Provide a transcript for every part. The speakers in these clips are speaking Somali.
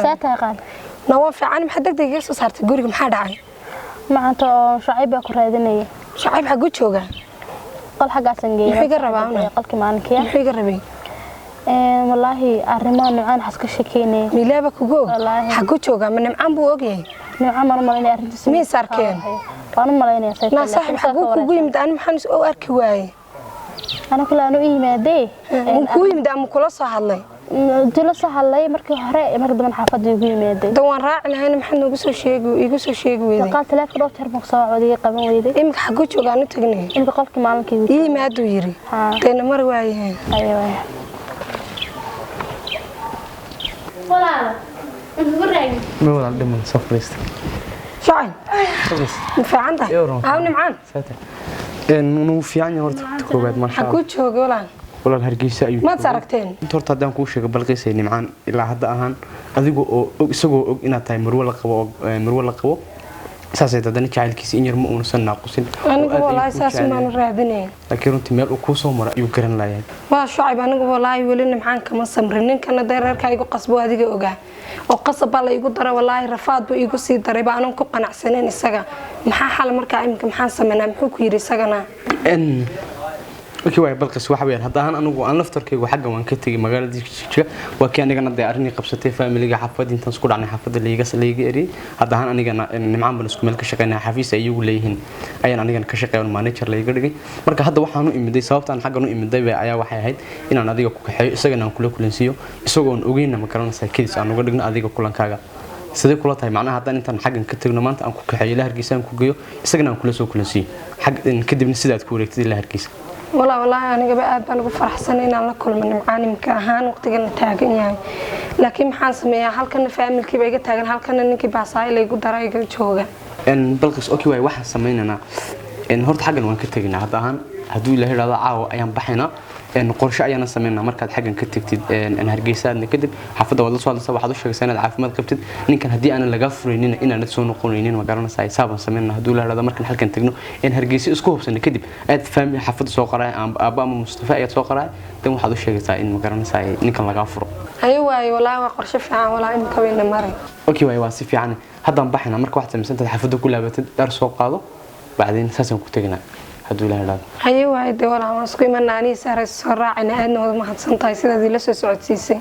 ساعتها قال نواف عن محدد يسوس صارت جوري محد عين معناته شعيب ياكل هذيني شعيب حقود شوقة قال حاجة سنجي محي قربانا قال كمان كيا محي قربي والله الرمان نوعان حسك الشكيني ميلابك وجو حقود شوقة من نعم بوجي نوعان مرة ماليني أرنتس مين صار كين أنا ماليني سيد نا صاحب حقود وجوي مدان محنس أو أركواي أنا كل أنا إيه مادي وجوي مدان كل صح الله دول صح الله مركي هراء مرة ضمن حافظ وجوي مادي دوان راعي هنا محن وقصو شيء ويقصو شيء ويدي قال ثلاث روت هربك صاع ودي قبل ويدي إمك حقود شوقة نتجني إمك قالك مالك إيه ما دويري تنا مرة وايه أيوة ولا نقول ما هو عندهم صفريست شعين صفريست في عنده عاوني معان إنه في عني ورد كوبات ما شاء الله حقود شوقة ولا الهرجيسة أيوة ما تساركتين أنت ورد هذا كوشة قبل قيس يعني معان إلا هذا أهان أذيقو سجوا إن تاي مروة لقوا أساسا تدني كعيل كيس إنير مؤمن سنة ناقصين أنا والله أساس ما نرادني لكن أنت مال وكوسو مرة يكرن لا يعني waa shacab anigu wallahi wali nimcaan kama samrinin kana deerarka igu qasbo adiga ogaa oo qasab la igu daro wallahi rafaad buu igu sii daray baan ku qanacsanen isaga maxaa xal markaa imka maxaan sameynaa muxuu ku yiri isagana okay way balqis waxa weeyaan hadaan anigu aan laftarkaygu xagga waan ka tagay magaalada Jigjiga waa kii anigana arrin qabsatay family-ga xafadda intaan isku dhacnay xafadda leeyaga eri hadaan anigana nimcaan baan isku meel ka shaqeynaa xafiis ayagu leeyihiin ayaan anigana ka shaqeeyo manager leeyaga dhigay marka hadda waxaan u imiday sababtaan xaggan u imiday ayaa waxay ahayd inaan adiga ku kaxeeyo isagana aan kula kulansiyo isagoo aan ogeyn ma garanaysaa kiis aan uga dhigno adiga kulankaaga sidee kula tahay macnaha hadaan intaan xaggan ka tagno maanta aan ku kaxeeyo la hargeysa aan ku geeyo isagana aan kula soo kulansiyo xag kadibna sidaad ku wareegtay la hargeysa والله أنا قبل أنا بفرح سنين على كل من معاني مكاهان وقت قلنا تاجن يعني لكن محن سميها هل كنا فاهم كيف يجي تاجن هل كنا نكى بعصاي اللي يقول دراي يقول شوقة إن بلقيس أوكي واحد سمينا إن هرت حاجة وين كتجنا هذا هدول اللي هذا عاو أيام بحنا إن قرشة أيام سمينا مركز حاجة كتجت إن هرجيسان نكذب حفظة ولا صوت سبعة 11 سنة عافمت قبتت إن كان هدي أنا لقفرين إن نتسون نقولين وقرنا ساي سبعة سمينا هدول هذا مركز حاجة تجنو إن هرجيسي اسكوب سنة كذب أتفهم حفظ سوقراء أبا مصطفى سوقراء تم 11 سنة إن وقرنا ساي إن كان لقفر أيوة والله قرشة فيها ولا إن كوين مرة أوكي واسف يعني هذا بحنا مركز واحد مثلا حفظه كلها بتدرس سوق بعدين أساسا كتجنا هدول هذا أيوة دي ولا مسكين من ناني سار السرعة أنا أنه ما حد سنتاي سيدا دي لسه سعود سيسي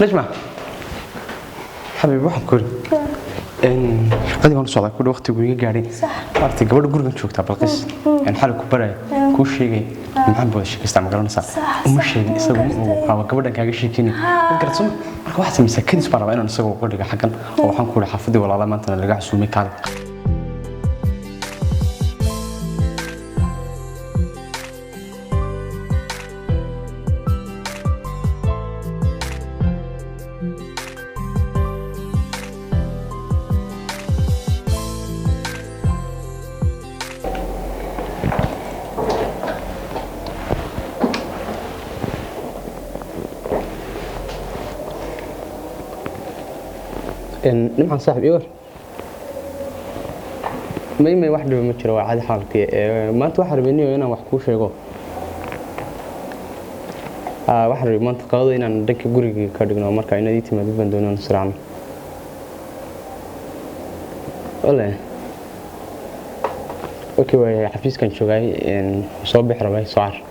نجمة حبيبي واحد كوري إن قد يكون صعب كل وقت يقول يجاري وقت قبل قرن شو كتاب القص يعني حالك كبرى كل شيء محب وش يستعمل قرن صح ومش شيء يسوي وقام قبل كان شيء كني قرأت سم واحد مسكين سبارة بيننا نسوي كل حاجة أو حنقول حفظي ولا ما أنت اللي قاعد سومي كان نعم صاحب إيور ما واحد بمشروع وعاد حالك ما توحر مني وأنا وحكوش يقول واحد ما تقاضي إن عندك جوري كاردينال مركا إن دي تما بندون نسرعنا ولا أوكي ويا حفيز كان شغاي إن صباح رباي صار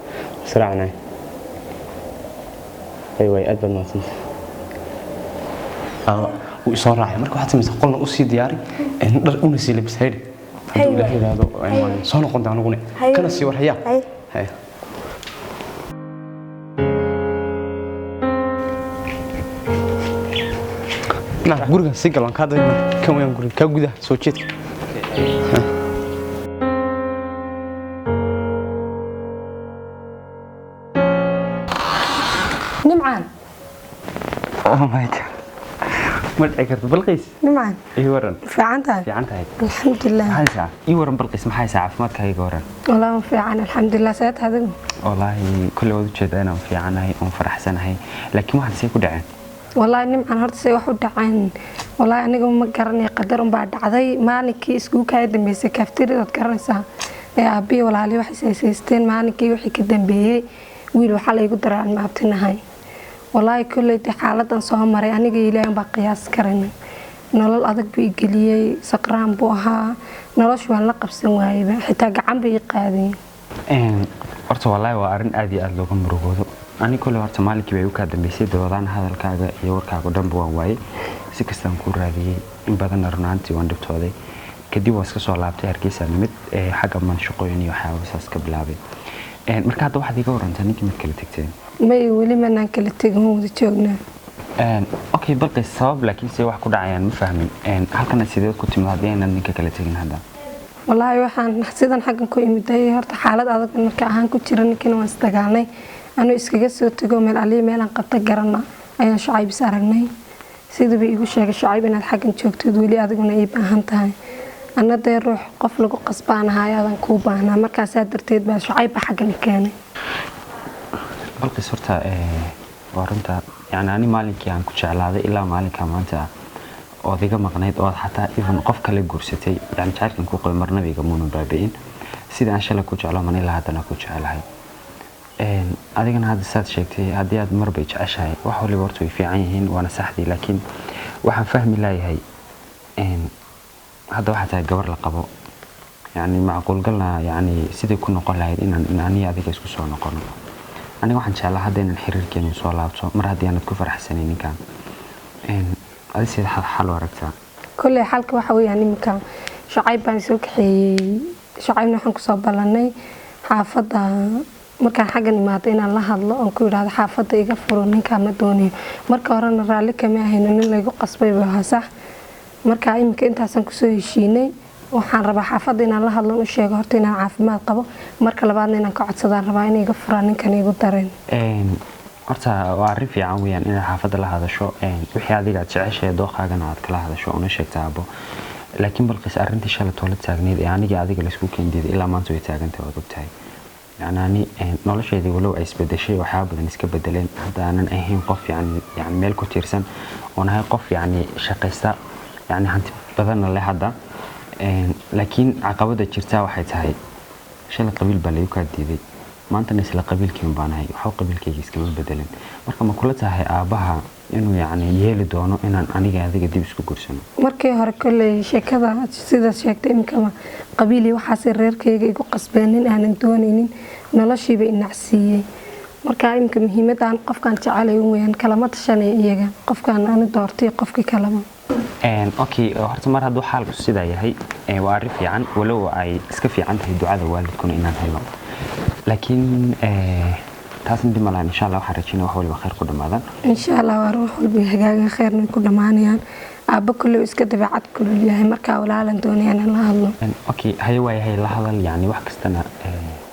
سرعنا أيوة أدبر ما سنت ويصار راعي مركو حتى مسح قلنا أسي دياري إن در أونسي لبس هيري هذا ولا هذا عنوان صانع قند عنو قني كنا سيور هيا هيا نعم قرقة سيقل عن كذا كم يوم قرقة كوجده سوتشيت نمعان ما يد ما تذكرت بلقيس نمعان ورن في عنتها الحمد لله هاي ساعة ورن بلقيس ما هاي ساعة ما تكاي ورن والله في عن الحمد لله ساعات هذا والله كل وقت جد أنا في عنا هاي فرح سنة هاي لكن واحد سيكون دعين والله نمعان هرت سي واحد دعين والله أنا قوم مقرني قدرهم بعد عذي مالك يسقو كايد ميسك كفتير تذكرني ساعة يا أبي ولا علي واحد سيستين مالك يوحي كدم بيه wiil waxaa laygu daray aan maabtinahay walaahi kulley xaaladan soo maray aniga ilaahay baa qiyaas karanay nolol adag buu geliyay saqraan buu ahaa noloshu waan la qabsan waayay xitaa gacan bay qaadeen horta wallahi waa arin aad iyo aad looga murugoodo ani kulley horta maalinkii bay u ka dambeysay doodaan hadalkaaga iyo warkaaga dhanba waan waayay si kastaan ku raadiyay in badan runaantii waan dhibtooday kadib waa iska soo laabtay Hargeysa nimid xagga man shaqooyin iyo waxyaabahaas ka bilaabay marka hadda waxaad iga warantaa ninkii mid kala tagteen may weli ma naan kala tagin wada joognaa okay balqi sabab laakiin si wax ku dhacayaan ma fahmin halkan sidee ku timaad inaan ninka kala tagin hadda wallahi waxaan sidan xaggan ku imiday horta xaalad adag marka ahaan ku jira ninkina waan isdagaalnay anu iskaga soo tago meel ali meel aan qabta garana ayaan Shucayb is aragnay sidoo bay igu sheegay Shucayb inaad xaggan joogtid weli adiguna ii baahan tahay anada ruux qof lagu qasbaanahay adan ku baahnaa markaas aad darteed baa Shucayb xaggan keenay balqi sorta waranta yani ani maalinkii aan ku jeclaaday ilaa maalinka maanta oodiga maqnayd oo xataa even qof kale guursatay yani jacaylkan ku qoy marnabiga muuna baabiin sida aan shalay ku jeclaa man ilaa hadana ku jeclahay adigana hadda saad sheegtay haddii aad marba jeceshahay wax waliba horta way fiican yihiin waana saxdii laakiin waxaan fahmi laayahay hadda waxaa tahay gabar la qabo yani macquul galna yani sidii ku noqon lahayd inaan aniga adiga isku soo noqono aniga waxaan jeclaa hadda inaan xiriirkeenu soo laabto mar haddii aanad ku faraxsanayn ninkan adiga sida xal u aragtaa kulley xalka waxa weeyaan iminka Shucayb baan soo kaxeeyay Shucaybna waxaan ku soo ballanay xaafadda markaan xaggan imaaday inaan la hadlo oo ku yiraahdo xaafadda iga furo ninka ma doonayo marka horena raali kama ahayno nin lagu qasbay baa sax marka iminka intaasan ku soo heshiinay waxaan rabaa xaafadda inaan la hadlo oo sheego horta inaan caafimaad qabo marka labaadna inaan ka codsadaan rabaa inay iga furaan ninkan igu dareen horta waa arrin fiican weeyaan inaad xaafadda la hadasho wixii adiga aad jeceshahay dooqaagana aad kala hadasho una sheegtaa abo laakiin balqis arrintii shalay toole taagneed ee aniga adiga la isku keendiday ilaa maanta way taagantahay waad ogtahay يعني nolosheedii walow ay isbedeshay waxa badan iska bedeleen hadda aanan ahayn qof yani meel ku tiirsan oo nahay qof yani shaqaysta yani hanti badan leh hadda laakiin caqabada jirta waxay tahay shalay qabiil baa lagu ka diiday maanta isla qabiilkeen baanahay waxa qabiilkayga iska bedeleen marka ma kula tahay aabaha inuu yani yeeli doono inaan aniga adiga dib isku gursano markii hore kale sheekada sida sheegtay imka qabiili waxa reerkayga igu qasbeenin aanan doonaynin noloshiiba inacsiiyay marka imka muhiimadan qofkan jecelahay weeyaan kalama tashanay iyaga qofkan aan doortay qofkii kalama okay horta mar hadduu xaalku sida yahay waa arrin fiican walow ay iska fiican tahay ducada waalidkuna inaan helo laakiin taas inta ma insha Allah waxaan rajaynayaa wax waliba khayr ku dhamaadaan insha Allah waa ruux walba hagaaga khayrna ku dhamaanayaan aaba kullu iska dabeecad kullu yahay marka walaalan doonayaan la hadlo okay hay way la hadal yani wax kastana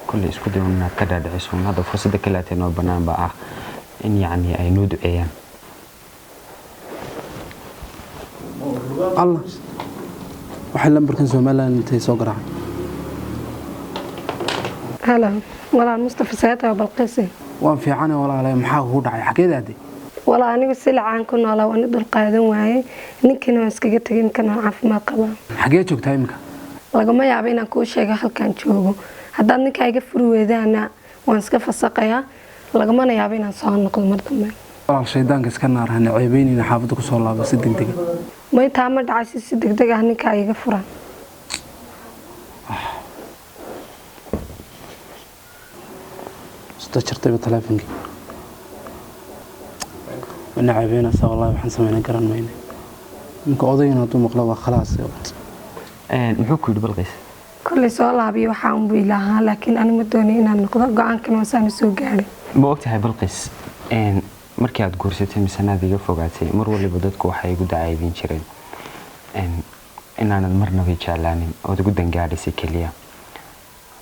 kullu isku dayna ka dhaadhiciso hada fursada kale ay noo banaan ba ah in yani ay noo duceeyaan الله waxay lambarkan Soomaaliland intay soo garaan هلا والله مصطفى ساعتها بالقيسي waan fiicanay walaalay maxaa ugu dhacay xageedaadi والله anigu silcaan ku noolaa waan dul qaadan waayay ninkina waan iskaga tagay ninkana caafimaad qaba xagee joogtaa imika lagama yaabo inaan kuu sheego halkaan joogo haddaad ninka iga furi weedaana waan iska fasaqayaa lagama yaabo inaan soo noqdo mar dambe walaal shaydaanka iska naarhan ceebeynina xaafadda ku soo laabo si degdeg ma inta ma dhacay si degdeg ah ninka iga furan jirtay telefoonki wana caabina wallahi waxaan sameeyay garan mayne ninka odayna haduu maqlo waa khalaas muxuu ku yiri balqis kulli soo laabiyo waxaan buu ilaaha laakiin aniga ma doonay inaan noqdo go'aankan waan soo gaaray ma ogtahay balqis markii aad guursatay misanaadiga fogaatay mar waliba dadku waxay igu dacaydin jireen inaan marnaba jeclaanin oo ugu dangaadhisay kaliya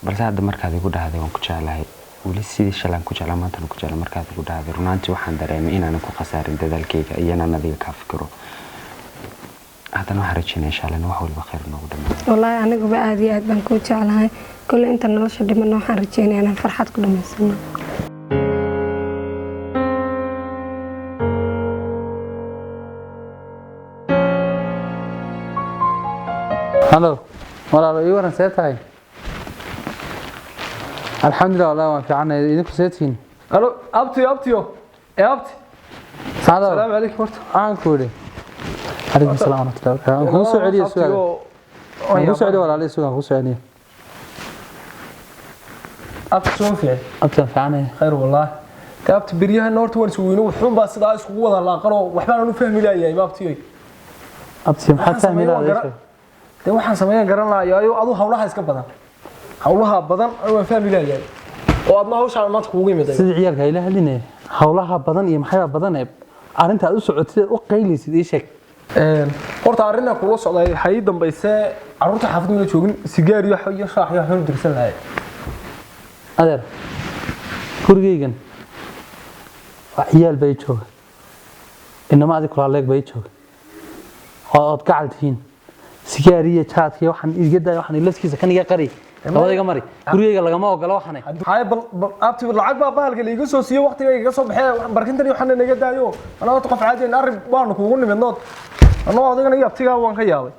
balse hadda markaad igu dhahday waan ku jeclahay wali sidii shalaan ku jeclaa maanta ku jeclaa markaad igu dhahday runtii waxaan dareemay inaan ku khasaarin dadaalkayga iyo inaan adiga ka fikiro hadana waxaan rajaynayaa insha Allah wax walba khayr noogu dhameeyo wallahi anigu ba aad iyo aad baan ku jeclahay kulli inta nolosha dhiman waxaan rajaynayaa inaan farxad ku dhameysano هلو والله اي ورن سيتاي الحمد لله والله في عنا إذا كنتين الو ابتي ابتي سعد السلام عليكم ورحمه aan ku yiri عليكم السلام ورحمة الله وبركاته كو سعودية سؤال كو سعودية ولا عليه سؤال كو سعودية ابتي شو في أبتن فعنا خير والله كابت بريها نورت وين سوينو وحون بس دا اسكو ودا لا قرو waxbaan aanu fahmi laayay baabtiyo أبتن maxaad fahmi lahayd de waxaan sameeyay garan lahayo adu hawlaha iska badan hawlaha badan aan fahmi laayay oo adna hawshaan maanta kuugu yimiday sidii ciyaalka ay la hadlinay hawlaha badan iyo maxay badan ee arinta aad u socotay u qaylisid ii sheeg horta arrinta kula socday hay dambaysay carruurta xaafadda ma joogin sigaar iyo shaax iyo xun dirsan lahayd adeer gurigeygan waa ciyaal bay jooga inama adig kula leeg bay jooga oo ka caltiin sigaar iyo jaadka waxaan iga daay waxaan laskiisa kan iga qari labadayga mari gurigeyga lagama ogolo waxaan hay bal abti lacag baa bahalka iga soo siiyo waqtiga iga soo baxay barkintan iyo waxaan naga daayo anaa qof caadi ah arrin baan kuugu nimidnood anoo adigana iyo abtiga waan ka yaabay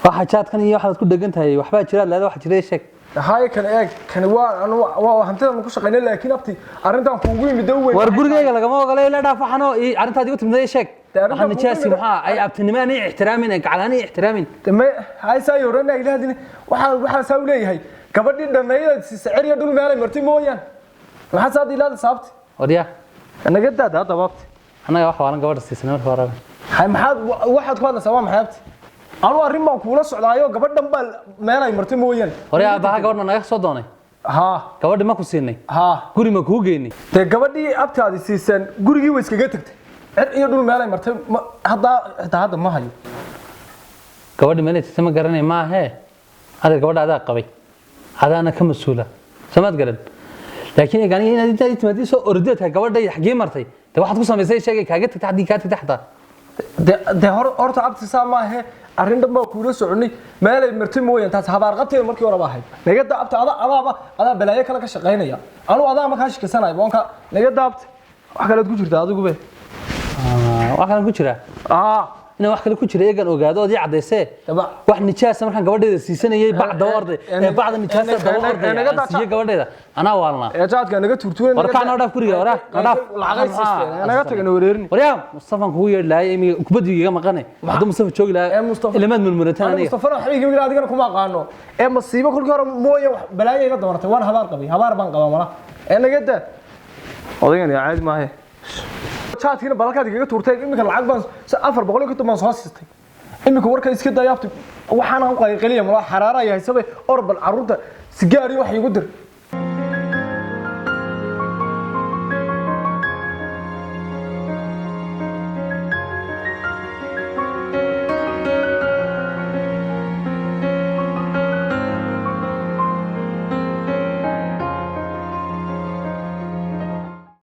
waxa jaadkan iyo waxaad ku dhagan tahay waxba jira leedahay wax jiray sheeg hay kan eeg kan waa hantidan ku shaqeynay laakiin abti arrintan kuugu yimid weyn war gurigeyga lagama ogolo ila dhaaf waxano arintaad igu timday sheeg waxaan nijaasi maxaa ay abtinimaan iyo ixtiraamin ay gacalani ixtiraamin ma hay saa yorana ilaahadina waxa saa u leeyahay gabadhii dhanayda si sicir iyo dhul meel ay martay mooyaan waxa saad ilaada saabti wadiya anaga daad hada baabti anaga wax waalan gabadha siisanay marka hore hay maxaad waxaad ku hadlaysaa waa maxay abti anu arrin baan kuula socdaayo gabadhan baa meel ay martay mooyaan hore aabaha gabadha naga soo doonay ha gabadhi ma ku siinay ha guri ma kuu geynay te gabadhii abtaadi siisan gurigii way iskaga tagtay cid iyo dhul meel ay martay hadda ma hayo gabadhi meel ay ma garanay ma ahe adeer gabadha adaa qabay adaana ka mas'uula samaad garan laakiin eegan inaad inta timaadii soo ordaadka gabadha xagee martay de waxaad ku samaysay sheegay kaaga tagtay hadii ka tagtay xataa de horta abti saa ma ahe arrin dhanba kuula soconay meel ay martay mooyaan taas habaar qabtay markii hore baa ahayd naga daabta adaa balaayo kala ka shaqeynaya anu adaa ma ka shaqeysanayo boonka naga daabta wax kale ku jirta adigu be waxaan ku jira ina wax kale ku jira eegan ogaado oo cadeysay wax nijaas markaan gabadheeda siisanayay bacda orday ee bacda nijaas daba orday siiye gabadheeda ana waalna ee jaadka naga turtuureen warkaan dhaaf guriga wara dhaaf lacag siistay naga tagana wareerin wariya mustafan kugu yeedhay imi kubadiga maqane hadu mustafa joogi lahaa ilmaad mulmuratan aniga mustafa waxa iga adigana kuma aqaano ee masiibo kulkii hore mooye balaayo iga doortay waan habaar qabay habaar baan qabaa mala ee naga daa odaygan yaa caadi maahe jaadkiina balkaad iga tuurtay imika lacag baan 400 ka soo siistay imika warka iska daayabtay waxaan aan qayqaliya ma xaraara yahay sabay orbal carruurta sigaar iyo wax igu dir